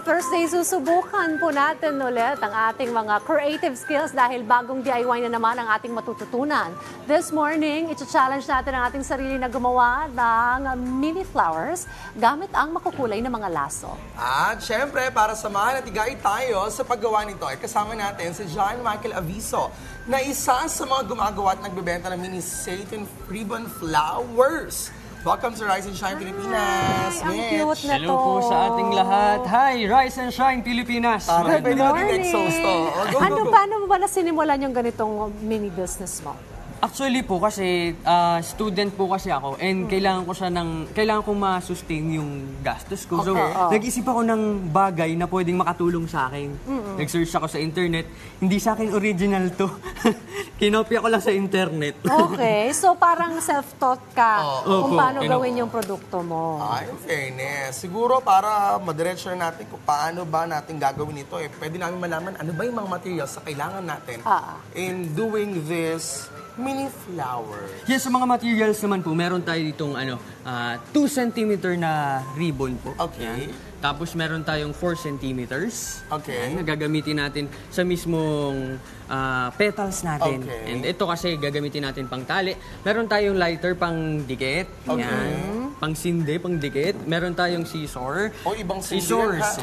Thursday, susubukan po natin ulit ang ating mga creative skills dahil bagong DIY na naman ang ating matututunan. This morning, iti-challenge natin ang ating sarili na gumawa ng mini flowers gamit ang makukulay na mga laso. At syempre, para samahan at igay tayo sa paggawa nito, ay kasama natin si John Michael Aviso na isa sa mga gumagawa at nagbebenta ng mini satin ribbon flowers. Welcome to Rise and Shine Pilipinas, Ang cute na Hello po sa ating lahat. Hi, Rise and Shine Pilipinas. Good morning! Go. Paano mo ba nasinimulan yung ganitong mini business mo? Actually po kasi student po kasi ako and kailangan kong ma-sustain yung gastos ko. So, nag-isip ako ng bagay na pwedeng makatulong sa akin. Nag-search ako sa internet. Hindi sa akin original to. Kinopya ko lang sa internet. Okay, so parang self-taught ka kung paano gawin yung produkto mo. Ay, fairness. Siguro para madiretso natin kung paano ba natin gagawin ito, pwede namin malaman ano ba yung mga materials na kailangan natin in doing this mini flower. Yes, sa mga materials naman po, meron tayo ditong 2 cm na ribbon po. Okay. Yan. Tapos meron tayong 4 centimeters. Okay. Yan, na gagamitin natin sa mismong petals natin. Okay. And ito kasi gagamitin natin pang tali. Meron tayong lighter pang dikit. Okay. Yan. Pang sindi, pang dikit. Meron tayong scissor. O, ibang sindi Scissors.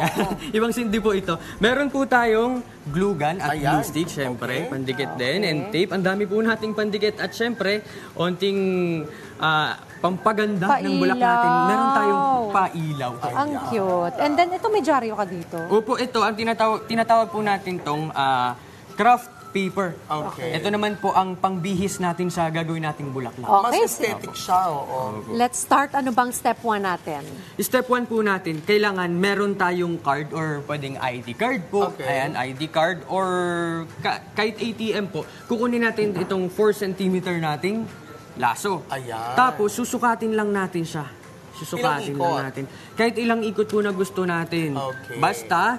Ibang sindi po ito. Meron po tayong glue gun at glue stick, syempre. Okay. Pandikit din. And tape. Ang dami po nating pandikit. At syempre, onting pampaganda ng bulak natin. Meron tayong pailaw. Ang cute. And then, ito may dyaryo ka dito. Opo, ito. Ang tinatawag po natin tong craft paper. Okay. Ito naman po ang pangbihis natin sa gagawin nating bulaklak. Mas Okay. aesthetic siya, oo. Let's start. Ano bang step 1 natin? Step 1 po natin, kailangan meron tayong card or pwedeng ID card po. Okay. Ayan, ID card or kahit ATM po. Kukunin natin itong 4 cm nating laso. Ayan. Tapos, susukatin lang natin siya. Susukatin Ilang ikot? lang natin. Kahit ilang ikot po na gusto natin. Okay. Basta,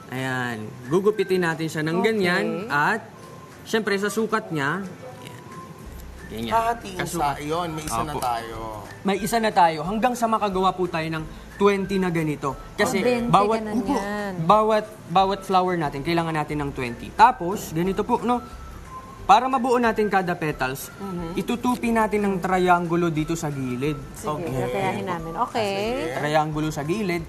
ayan, gugupitin natin siya ng ganyan at syempre sa sukat niya, ayan, ganyan. Hahatiin Kasukat. sa iyon, may isa na Opo. tayo. May isa na tayo hanggang sa makagawa po tayo ng 20 na ganito. Kasi 20 bawat ganun yan. bawat flower natin kailangan natin ng 20. Tapos ganito po no. Para mabuo natin kada petals, itutupi natin ng triangulo dito sa gilid. Sige, gagayahin namin. Okay. Triangulo sa gilid.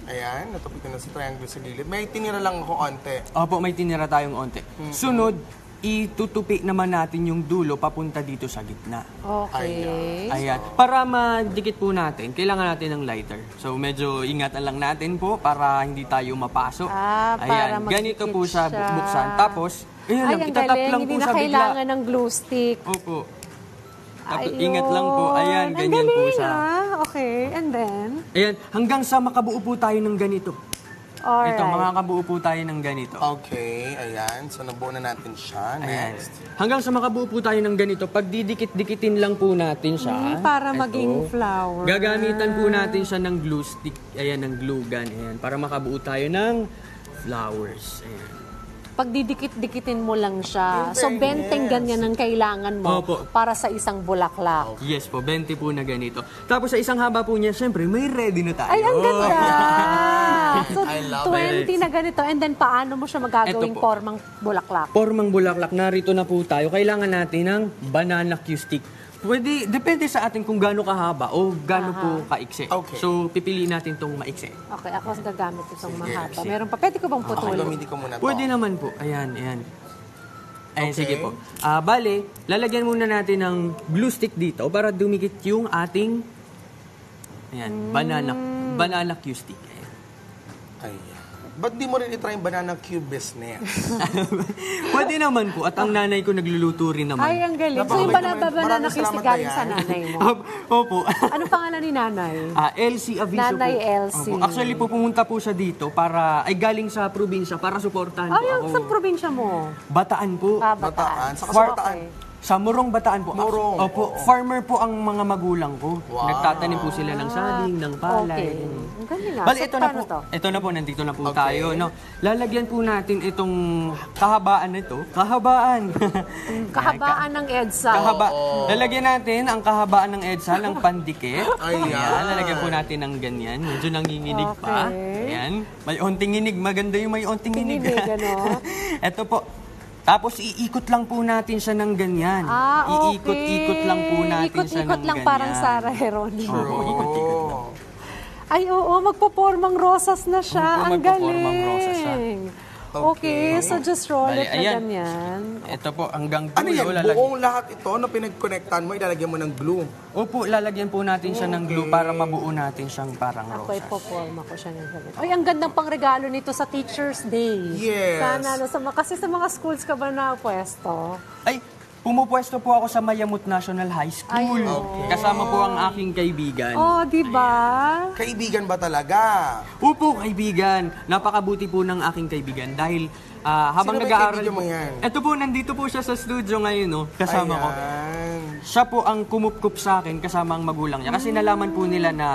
Ayan, natupit ko na si triangle sa gilid. May tinira lang ako onte. Opo, may tinira tayong onte. Sunod, itutupi naman natin yung dulo papunta dito sa gitna. Okay. Ayan. Para madikit po natin, kailangan natin ng lighter. So medyo ingatan lang natin po para hindi tayo mapaso. Para Ayan. Ganito po magdikit siya. siya buksan. Tapos, ayan Ay, lang, ang itatap galing. lang Hindi po na sa bigla. kailangan ng glue stick. Opo. Tapos, Ayun. ingat lang po. Ayan, Ang ganyan po galing, siya. Okay, and then? Ayan, hanggang sa makabuo po tayo ng ganito. Alright. Ito, makakabuo po tayo ng ganito. Okay, ayan. So, nabuo na natin siya. Ayan. Next. Hanggang sa makabuo po tayo ng ganito, pag didikit-dikitin lang po natin siya. Para Ito. maging flower. Gagamitan po natin siya ng glue stick, ayan, ng glue gun, ayan, para makabuo tayo ng flowers. Ayan. Pag didikit-dikitin mo lang siya. So, 20 ganyan ang kailangan mo Opo. para sa isang bulaklak. Yes po, 20 po na ganito. Tapos sa isang haba po niya, syempre, may ready na tayo. Ay, ang ganda! So, I love 20 na ganito. And then, paano mo siya magagawing Ito po. formang bulaklak? Formang bulaklak, narito na po tayo. Kailangan natin ng banana cue stick. Pwede, depende sa atin kung gaano kahaba o gaano po kaiksi. Okay. So, pipiliin natin itong maiksi. Okay, ako ang gagamit itong mahaba. Sige. Meron pa. Pwede ko bang Ako, putulin? gamitin ko muna to. Pwede naman po. Ayan, ayan. Ayan, Okay. sige po. Bale, lalagyan muna natin ng glue stick dito para dumikit yung ating banana cue stick. Ayan. Ayan. Ba't di mo rin itry yung banana cube business? Pwede naman po. At ang nanay ko nagluluto rin naman. Ay, ang galing. So, Napakabait yung naman. banana Maraming kiss salamat, galing Ayan. sa nanay mo. Opo. Ano pangalan ni nanay? Elsie Aviso Nanay po. Elsie. Opo. Actually po, pumunta po siya dito ay galing sa probinsya para suportahan po Ay, ako. sa probinsya mo? Bataan po. Bataan. Saka sa Far- Bataan. Sa Morong, Bataan po. Morong, Opo, oo. farmer po ang mga magulang ko. Wow. Nagtatanim po sila ng saging, ng palay. Okay. Ang galing nga. Bali, So, ito na paano po. to? Ito na po, nandito na po Okay. tayo. No? Lalagyan po natin itong kahabaan nito. Kahabaan. Kahabaan ng EDSA. Lalagyan natin ang kahabaan ng EDSA ng pandikit. Ayan. Lalagyan po natin ng ganyan. Medyo nanginginig pa. Okay. Ayan. May onting inig. Maganda yung may onting inig. Inig, ano? Ito po. Tapos iikot lang po natin siya ng ganyan. Okay. Iikot-ikot lang po natin siya ng Ikot-ikot lang ganyan. parang Sarah Geronimo. Oo, ikot-ikot lang. Ay, oo, magpo-formang rosas na siya. Opo, Ang magpo-formang rosas siya. galing. Okay, so just roll Bali, it na ayan. ganyan. Ito po, hanggang Ano yan? dulo lalagyan. Buong lahat ito na pinag-connectan mo, ilalagyan mo ng glue. Opo, lalagyan po natin siya ng glue para mabuo natin siyang parang Ako rosas. ipo-forma ko siya ng ganyan. Ay, ang gandang pangregalo nito sa Teacher's Day. Yes. Sana, kasi sa mga schools ka ba na pwesto? Ay, pumupwesto po ako sa Mayamot National High School. Ay, Kasama po ang aking kaibigan. Oh, di ba? Kaibigan ba talaga? Opo, kaibigan. Napakabuti po ng aking kaibigan dahil habang Sino ba yung nag-aaral kaibigan mo yan? Ito po, nandito po siya sa studio ngayon, no? Kasama ko. Ayan. Siya po ang kumupkup sa akin kasama ang magulang niya. Kasi nalaman po nila na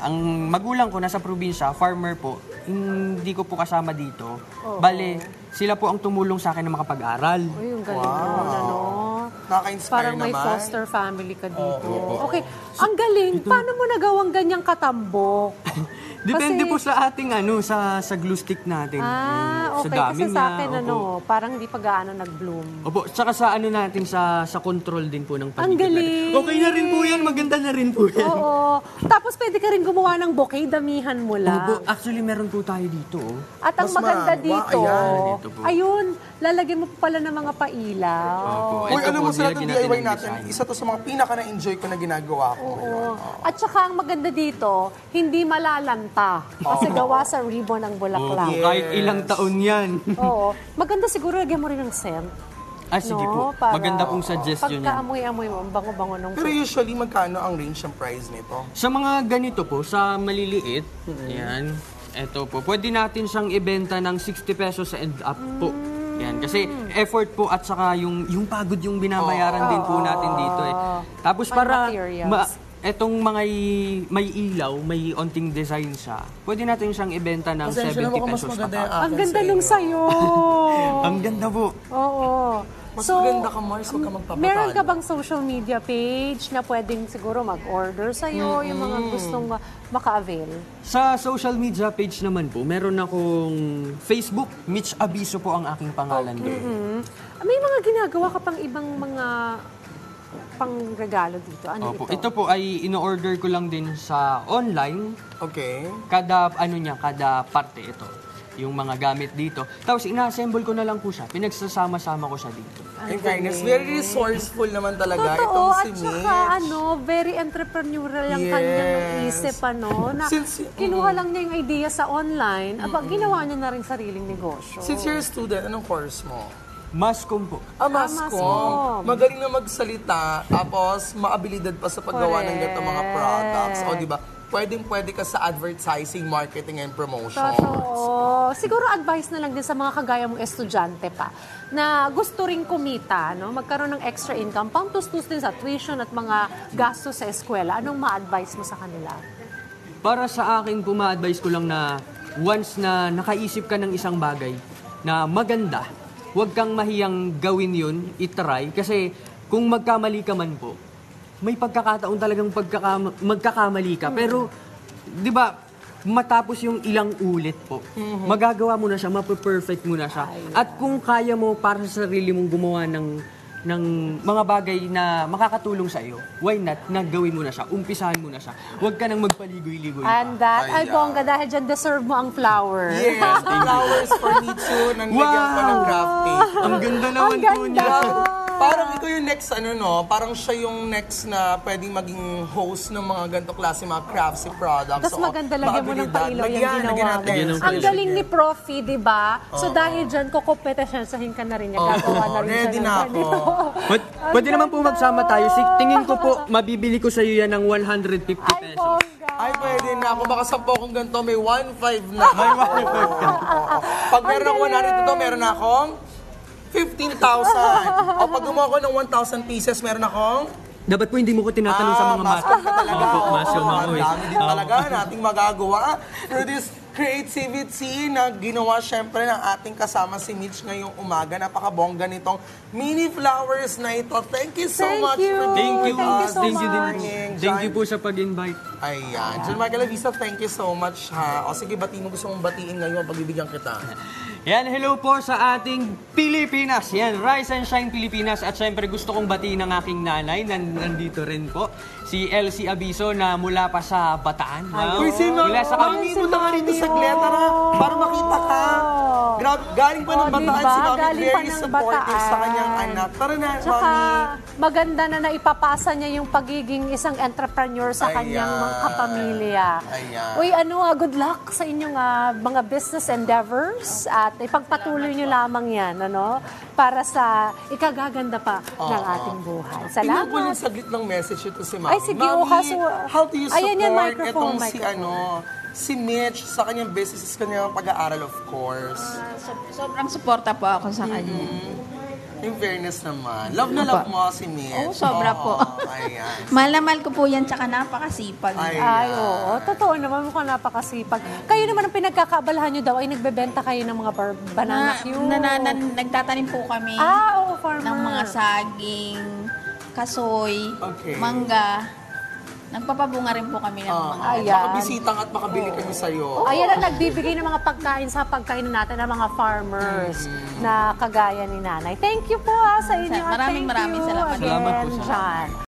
ang magulang ko nasa probinsya, farmer po, hindi ko po kasama dito. Bale, sila po ang tumulong sa akin na makapag-aral. Uy, yung galing naman, ano? Nakaka-inspire Parang may naman. foster family ka dito. Okay, ang galing. Paano mo nagawang ganyang katambok? Depende Kasi- po sa ating sa glue stick natin. Okay. Sa dami Kasi sa akin, niya, opo. parang hindi pa gaano nag-bloom. Opo, tsaka sa natin, sa control din po ng paligid Ang galing! natin. Okay na rin po yan, maganda na rin po yan. Oo. Tapos pwede ka rin gumawa ng bouquet, damihan mo lang. Opo, actually meron po tayo dito. Oh. At ang Mas maganda wow, dito, ayan. Dito po. ayun, lalagyan mo pa pala ng mga pailaw. Opo. Uy, Ito alam po, mo sa lahat ng nilagyan natin DIY ng natin, design. isa to sa mga pinaka na-enjoy ko na ginagawa ko. Oo. At saka ang maganda dito, hindi malalanta. Kasi gawa sa ribbon ang bulaklak. Opo, kahit ilang taon yan. Oo. Maganda siguro, lagyan mo rin ng scent. Sige po, Para maganda pong suggestion yan. Pagka-amoy-amoy mo, ang bango-bango ng Pero usually, magkano ang range ng price nito? Sa mga ganito po, sa maliliit, yan, eto po, pwede natin siyang ibenta ng 60 pesos and up po. Yan, kasi effort po at saka yung pagod yung binabayaran din po natin dito eh. Tapos May para materials. etong mga may ilaw, may onting design siya, pwede natin siyang ibenta ng 70 pesos pataas. Ang ganda nung sayo. Ang ganda po. Oo. Mas maganda ka, Mars, huwag ka magpapatalo. Meron ka bang social media page na pwedeng siguro mag-order sa'yo, yung mga gustong maka-avail? Sa social media page naman po, meron akong Facebook, Mitch Abiso po ang aking pangalan doon. May mga ginagawa ka pang ibang mga pang-regalo dito. Ano Opo, ito? ito po ay ino-order ko lang din sa online. Okay. Kada parte ito. Yung mga gamit dito. Tapos ina-assemble ko na lang po siya. Pinagsasama-sama ko siya dito. In fairness, very resourceful naman talaga Totoo, itong at si saka Mitch. very entrepreneurial yung Yes. kanyang isip, na kinuha lang niya yung idea sa online, ginawa niya na rin sariling negosyo. Since you're a student, anong course mo? Mascom po. Mascom. Mascom. Magaling na magsalita, tapos maabilidad pa sa paggawa ng ganitong mga products. O, di ba? Pwedeng-pwede ka sa advertising, marketing, and promotion. Totoo. Siguro advice na lang din sa mga kagaya mong estudyante pa na gusto ring kumita, magkaroon ng extra income, pang-tustus din sa tuition at mga gastos sa eskwela. Anong ma-advise mo sa kanila? Para sa akin po, ma-advise ko lang na once na nakaisip ka ng isang bagay na maganda, huwag kang mahiyang gawin yun, itry. Kasi kung magkamali ka man po, may pagkakataon talagang magkakamali ka. Pero, di ba, matapos yung ilang ulit po, magagawa mo na siya, mape-perfect mo na siya. At kung kaya mo para sa sarili mong gumawa ng mga bagay na makakatulong sa iyo, why not, nagawin mo na siya, umpisahan mo na siya. Huwag ka nang magpaligoy-ligoy pa. And that, ay bongga, dahil dyan deserve mo ang flower. Yes, flowers for me too. Nanlagyan ko ng craft tape. Ang ganda naman Ang po ganda. niya. Parang ikaw yung next, parang siya yung next na pwedeng maging host ng mga ganito klase, mga craftsy products. Tapos maganda lagyan mo ng maabilidad. pailaw yung Lagyan ginawa natin. Lagyan ng mo. Ang pailaw. galing ni Profi, di ba? So dahil dyan, kukumpetensyahin ka na rin niya. Gagawa na rin ready siya na ng ako. ganito. Pwede naman po magsama tayo. Tingin ko po, mabibili ko sa iyo yan ng 150 Ay, pesos. bongga. Ay, pwede na ako. Baka 10 kong ganito, may 1.5 na. May 1.5 ka. Pag meron akong 100 ito, meron akong 15,000. O pag gumawa ko ng 1,000 pieces, meron akong... Dapat po hindi mo ko tinatanong sa mga mascom ka talaga. Opo, mascom ako Ang eh. dami din talaga nating magagawa through this creativity na ginawa syempre ng ating kasama si Mitch ngayong umaga. Napakabongga nitong mini flowers na ito. Thank you so Thank much you. for Thank you. Thank you so Thank you din much. po. Thank you po sa pag-invite. Ayan. John Michael Avisa, thank you so much ha. O sige, mo gusto mong batiin ngayon, pagbibigyan kita. Yan, hello po sa ating Pilipinas. Yan, Rise and Shine Pilipinas. At syempre gusto kong batiin ng aking nanay. Nandito rin po. Si Elsie Abiso na mula pa sa Bataan. Uy, sino? Mula sa Mami, punta ka rito sa Gleta na para makita ka. Grabe, galing pa ng Oh, Bataan diba? si Mami. Galing pa Very ng supportive sa Bataan. kanyang anak. Tara na, Tsaka, Mami. maganda na naipapasa niya yung pagiging isang entrepreneur sa kanyang Ayan. mga kapamilya. Ayan. Uy, good luck sa inyong mga business endeavors at ipagpatuloy niyo lamang yan, para sa ikagaganda pa ng ating buhay. Tingnan ko lang Salamat! saglit ng message ito si Mami. Ay, sige, Mami, kaso, how do you support ayan yan, microphone, si Mitch sa kanyang business, sa kanyang pag-aaral, of course? Sobrang suporta po ako sa kanya. In fairness naman. Love na love mo si Mitch. Oo, sobra po. Ayan. Mahal na mahal ko po yan, tsaka napakasipag. Ay. Ay, oo. Totoo naman, mukhang napakasipag. Kayo naman ang pinagkakaabalahan nyo daw ay nagbebenta kayo ng mga banana cue. Nagtatanim po kami Oo, farmer. ng mga saging, kasoy, Okay. mangga. Nagpapabunga rin po kami ng mga... Ayan. Makabisita at makabili kami sa'yo. Ayan ang nagbibigay ng mga pagkain sa pagkain natin ng mga farmers na kagaya ni Nanay. Thank you po sa inyo. Maraming Thank you salamat. again, Salamat po sa- John.